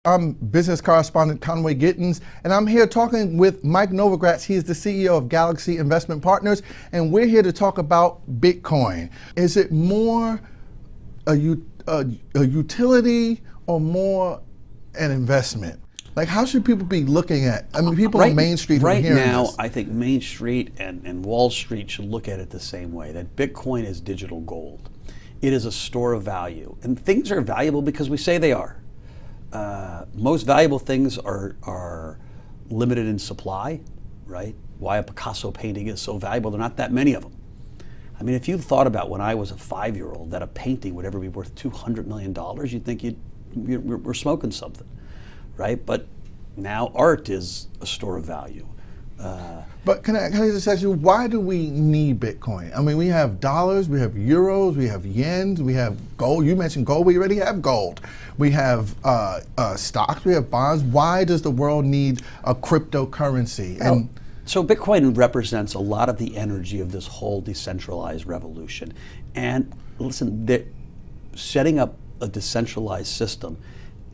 I'm business correspondent Conway Gittins, and I'm here talking with Mike Novogratz. He is the CEO of Galaxy Investment Partners, and we're here to talk about Bitcoin. Is it more a utility or more an investment? Like, how should people be looking at? I mean, people on Main Street right hearing now, this. I think Main Street and Wall Street should look at it the same way, that Bitcoin is digital gold. It is a store of value, and things are valuable because we say they are. Most valuable things are limited in supply, right? Why a Picasso painting is so valuable, there are not that many of them. I mean, if you thought about when I was a 5-year-old that a painting would ever be worth $200 million, you'd think we're smoking something, right? But now art is a store of value. But can I just ask you, why do we need Bitcoin? I mean, we have dollars, we have euros, we have yens, we have gold. You mentioned gold, we already have gold. We have stocks, we have bonds. Why does the world need a cryptocurrency? And so Bitcoin represents a lot of the energy of this whole decentralized revolution. And listen, setting up a decentralized system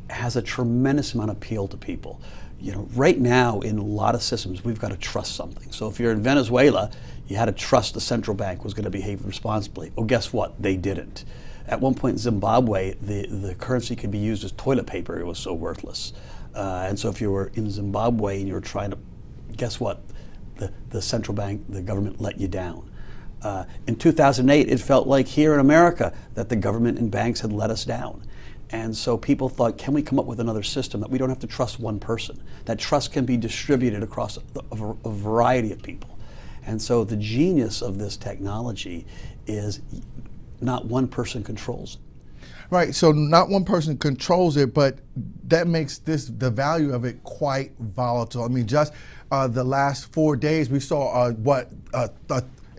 has a tremendous amount of appeal to people. You know, right now in a lot of systems, we've got to trust something. So if you're in Venezuela, you had to trust the central bank was going to behave responsibly. Well, guess what? They didn't. At one point in Zimbabwe, the currency could be used as toilet paper. It was so worthless. And so if you were in Zimbabwe and you were trying to, guess what? The central bank, the government let you down. In 2008, it felt like here in America that the government and banks had let us down. And so people thought, can we come up with another system that we don't have to trust one person? That trust can be distributed across a variety of people. And so the genius of this technology is not one person controls it. right, so not one person controls it, but that makes the value of it quite volatile. I mean, just the last 4 days, we saw it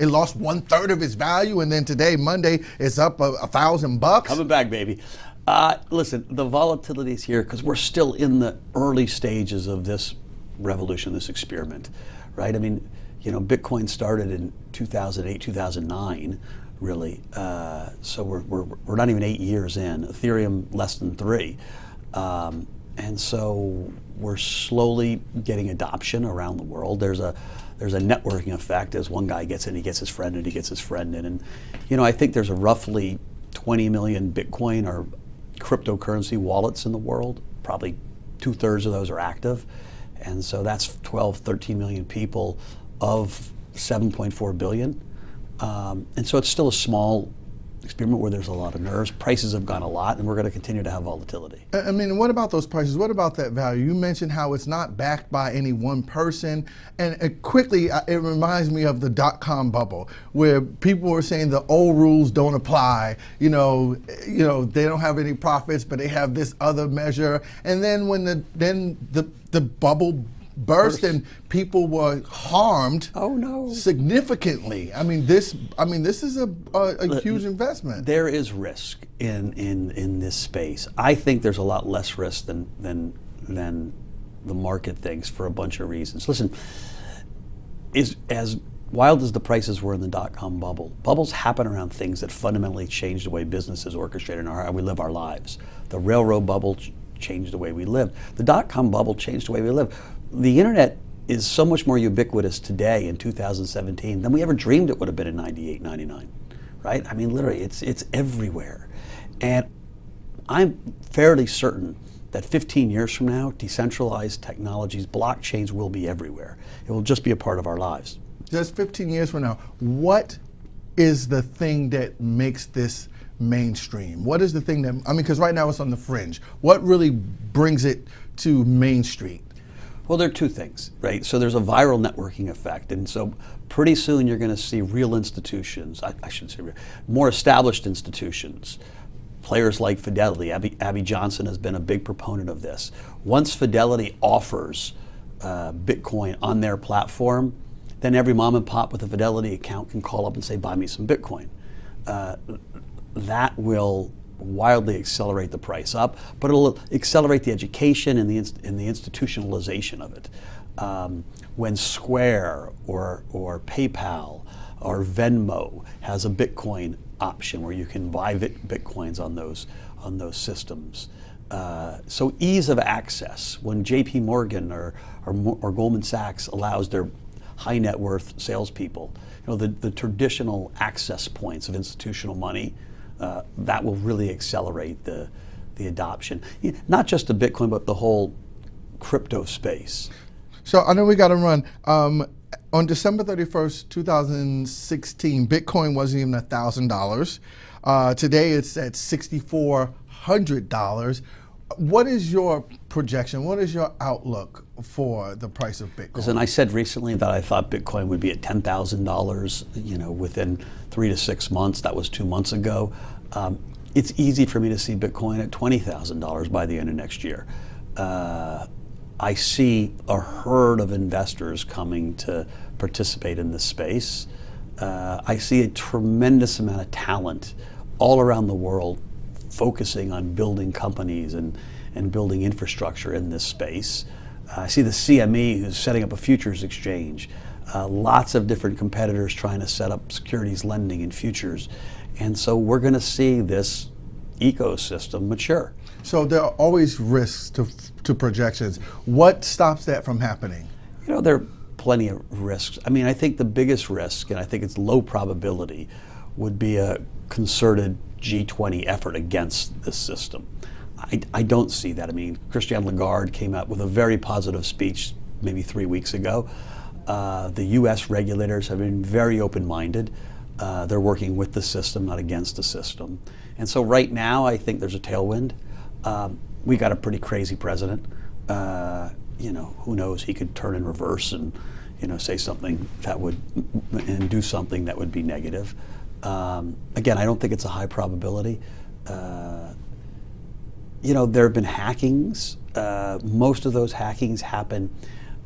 lost 1/3 of its value, and then today, Monday, it's up $1,000. Coming back, baby. Listen, the volatility is here because we're still in the early stages of this revolution, this experiment, right? I mean, you know, Bitcoin started in 2008, 2009, really. So we're not even 8 years in. Ethereum less than 3, and so we're slowly getting adoption around the world. There's a networking effect. As one guy gets in, he gets his friend in, he gets his friend in, and you know, I think there's a roughly 20 million Bitcoin or cryptocurrency wallets in the world. Probably 2/3 of those are active. And so that's 12, 13 million people of 7.4 billion. And so it's still a small experiment where there's a lot of nerves. Prices have gone a lot, and we're going to continue to have volatility. I mean, what about those prices? What about that value? You mentioned how it's not backed by any one person. And quickly, it reminds me of the .com bubble, where people were saying the old rules don't apply. You know, they don't have any profits, but they have this other measure. And then when the bubble burst and people were harmed significantly. I mean, this is a huge investment. There is risk in this space. I think there's a lot less risk than the market thinks for a bunch of reasons. Listen, as wild as the prices were in the .com bubble, bubbles happen around things that fundamentally change the way businesses orchestrate and how we live our lives. The railroad bubble changed the way we live. The .com bubble changed the way we live. The internet is so much more ubiquitous today in 2017 than we ever dreamed it would have been in 98, 99, right? I mean, literally, it's everywhere. And I'm fairly certain that 15 years from now, decentralized technologies, blockchains will be everywhere. It will just be a part of our lives. Just 15 years from now, what is the thing that makes this mainstream? What is the thing that, I mean, because right now it's on the fringe. What really brings it to Main Street? Well, there are two things, right? So there's a viral networking effect, and so pretty soon you're going to see real institutions, I shouldn't say real, more established institutions, players like Fidelity. Abby Johnson has been a big proponent of this. Once Fidelity offers Bitcoin on their platform, then every mom and pop with a Fidelity account can call up and say, buy me some Bitcoin. That will wildly accelerate the price up, but it'll accelerate the education and the institutionalization of it. When Square or PayPal or Venmo has a Bitcoin option where you can buy Bitcoins on those systems, So ease of access, when JP Morgan or Goldman Sachs allows their high net worth salespeople, the traditional access points of institutional money, that will really accelerate the adoption. Not just of Bitcoin, but the whole crypto space. So I know we got to run. On December 31st, 2016, Bitcoin wasn't even $1,000. Today it's at $6,400. What is your projection? What is your outlook for the price of Bitcoin? Listen, I said recently that I thought Bitcoin would be at $10,000, within 3 to 6 months. That was 2 months ago. It's easy for me to see Bitcoin at $20,000 by the end of next year. I see a herd of investors coming to participate in this space. I see a tremendous amount of talent all around the world focusing on building companies and building infrastructure in this space. I see the CME who's setting up a futures exchange. Lots of different competitors trying to set up securities lending and futures. And so we're going to see this ecosystem mature. So there are always risks to projections. What stops that from happening? There are plenty of risks. I think the biggest risk, and I think it's low probability, would be a concerted G20 effort against this system. I don't see that. Christiane Lagarde came out with a very positive speech maybe 3 weeks ago. The US regulators have been very open-minded. They're working with the system, not against the system. And so right now, I think there's a tailwind. We got a pretty crazy president. Who knows? He could turn in reverse and, say something that would, and do something that would be negative. Again, I don't think it's a high probability. There have been hackings. Most of those hackings happen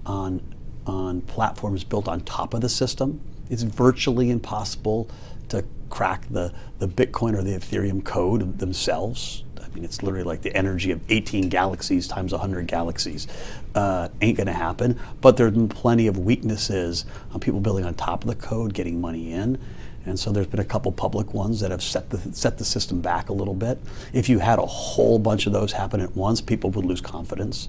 on platforms built on top of the system. It's virtually impossible to crack the Bitcoin or the Ethereum code themselves. It's literally like the energy of 18 galaxies times 100 galaxies. Ain't going to happen. But there have been plenty of weaknesses on people building on top of the code, getting money in. And so there's been a couple public ones that have set the system back a little bit. If you had a whole bunch of those happen at once, people would lose confidence.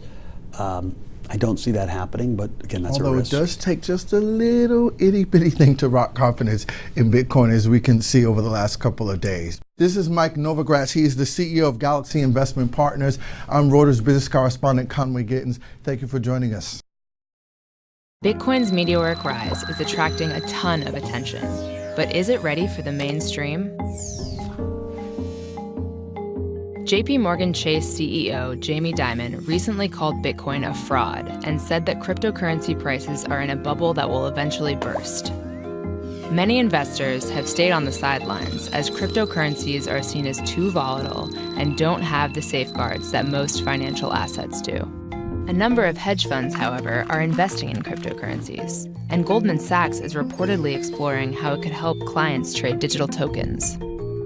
I don't see that happening, but again, that's a risk. Although it does take just a little itty-bitty thing to rock confidence in Bitcoin, as we can see over the last couple of days. This is Mike Novogratz. He is the CEO of Galaxy Investment Partners. I'm Reuters business correspondent Conway Gittins. Thank you for joining us. Bitcoin's meteoric rise is attracting a ton of attention, but is it ready for the mainstream? JP Morgan Chase CEO Jamie Dimon recently called Bitcoin a fraud and said that cryptocurrency prices are in a bubble that will eventually burst. Many investors have stayed on the sidelines as cryptocurrencies are seen as too volatile and don't have the safeguards that most financial assets do. A number of hedge funds, however, are investing in cryptocurrencies, and Goldman Sachs is reportedly exploring how it could help clients trade digital tokens.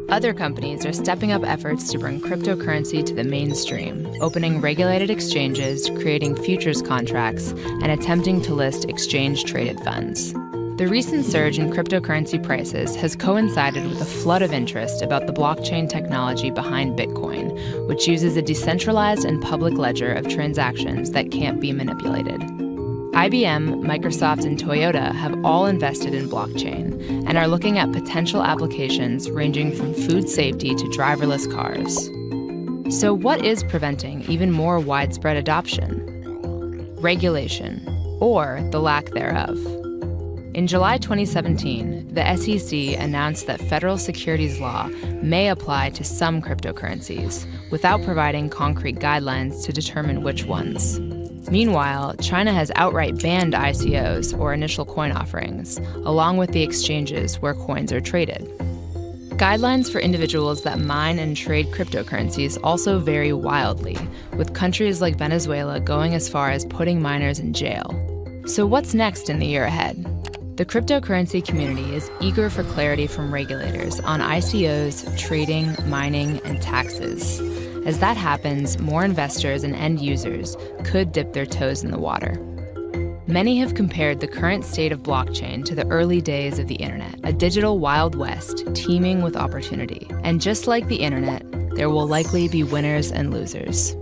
Other companies are stepping up efforts to bring cryptocurrency to the mainstream, opening regulated exchanges, creating futures contracts, and attempting to list exchange-traded funds. The recent surge in cryptocurrency prices has coincided with a flood of interest about the blockchain technology behind Bitcoin, which uses a decentralized and public ledger of transactions that can't be manipulated. IBM, Microsoft, and Toyota have all invested in blockchain and are looking at potential applications ranging from food safety to driverless cars. So what is preventing even more widespread adoption? Regulation, or the lack thereof. In July 2017, the SEC announced that federal securities law may apply to some cryptocurrencies without providing concrete guidelines to determine which ones. Meanwhile, China has outright banned ICOs, or initial coin offerings, along with the exchanges where coins are traded. Guidelines for individuals that mine and trade cryptocurrencies also vary wildly, with countries like Venezuela going as far as putting miners in jail. So what's next in the year ahead? The cryptocurrency community is eager for clarity from regulators on ICOs, trading, mining, and taxes. As that happens, more investors and end users could dip their toes in the water. Many have compared the current state of blockchain to the early days of the internet, a digital Wild West teeming with opportunity. And just like the internet, There will likely be winners and losers.